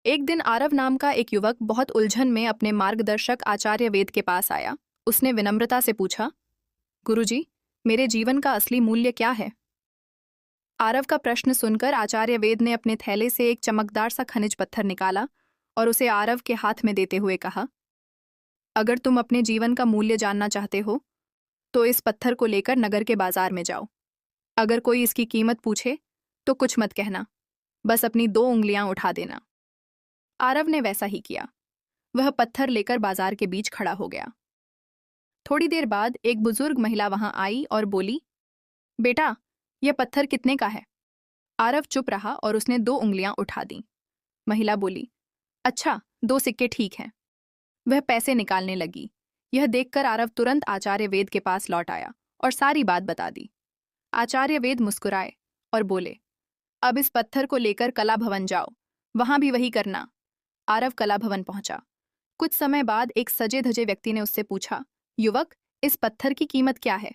एक दिन आरव नाम का एक युवक बहुत उलझन में अपने मार्गदर्शक आचार्य वेद के पास आया। उसने विनम्रता से पूछा, गुरुजी, मेरे जीवन का असली मूल्य क्या है? आरव का प्रश्न सुनकर आचार्य वेद ने अपने थैले से एक चमकदार सा खनिज पत्थर निकाला और उसे आरव के हाथ में देते हुए कहा, अगर तुम अपने जीवन का मूल्य जानना चाहते हो तो इस पत्थर को लेकर नगर के बाजार में जाओ। अगर कोई इसकी कीमत पूछे तो कुछ मत कहना, बस अपनी 2 उंगलियां उठा देना। आरव ने वैसा ही किया। वह पत्थर लेकर बाजार के बीच खड़ा हो गया। थोड़ी देर बाद एक बुजुर्ग महिला वहां आई और बोली, बेटा, यह पत्थर कितने का है? आरव चुप रहा और उसने 2 उंगलियां उठा दी। महिला बोली, अच्छा, 2 सिक्के ठीक हैं। वह पैसे निकालने लगी। यह देखकर आरव तुरंत आचार्य वेद के पास लौट आया और सारी बात बता दी। आचार्य वेद मुस्कुराए और बोले, अब इस पत्थर को लेकर कला भवन जाओ, वहां भी वही करना। आरव कला भवन पहुंचा। कुछ समय बाद एक सजे धजे व्यक्ति ने उससे पूछा, युवक, इस पत्थर की कीमत क्या है?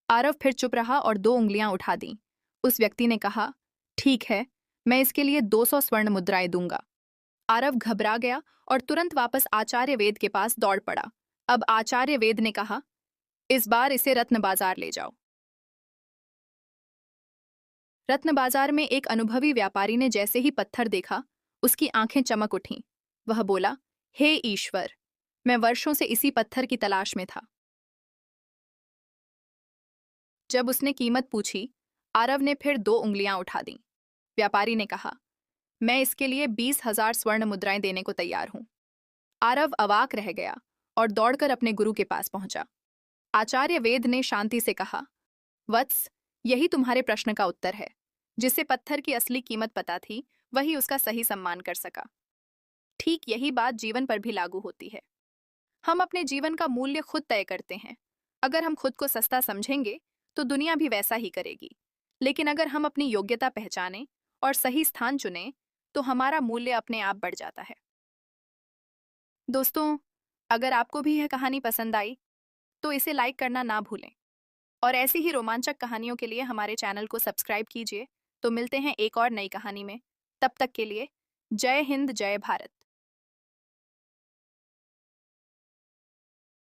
आरव फिर चुप रहा और 2 उंगलियां उठा दी। उस व्यक्ति ने कहा, ठीक है, मैं इसके लिए 200 स्वर्ण मुद्राएं दूंगा। आरव घबरा गया और तुरंत वापस आचार्य वेद के पास दौड़ पड़ा। अब आचार्य वेद ने कहा, इस बार इसे रत्न बाजार ले जाओ। रत्न बाजार में एक अनुभवी व्यापारी ने जैसे ही पत्थर देखा, उसकी आंखें चमक उठीं। वह बोला, हे ईश्वर, मैं वर्षों से इसी पत्थर की तलाश में था। जब उसने कीमत पूछी, आरव ने फिर 2 उंगलियां उठा दी। व्यापारी ने कहा, मैं इसके लिए 20,000 स्वर्ण मुद्राएं देने को तैयार हूं। आरव अवाक रह गया और दौड़कर अपने गुरु के पास पहुंचा। आचार्य वेद ने शांति से कहा, वत्स, यही तुम्हारे प्रश्न का उत्तर है। जिसे पत्थर की असली कीमत पता थी, वही उसका सही सम्मान कर सका। ठीक यही बात जीवन पर भी लागू होती है। हम अपने जीवन का मूल्य खुद तय करते हैं। अगर हम खुद को सस्ता समझेंगे तो दुनिया भी वैसा ही करेगी। लेकिन अगर हम अपनी योग्यता पहचानें और सही स्थान चुनें तो हमारा मूल्य अपने आप बढ़ जाता है। दोस्तों, अगर आपको भी यह कहानी पसंद आई तो इसे लाइक करना ना भूलें और ऐसी ही रोमांचक कहानियों के लिए हमारे चैनल को सब्सक्राइब कीजिए। तो मिलते हैं एक और नई कहानी में। तब तक के लिए जय हिंद, जय भारत।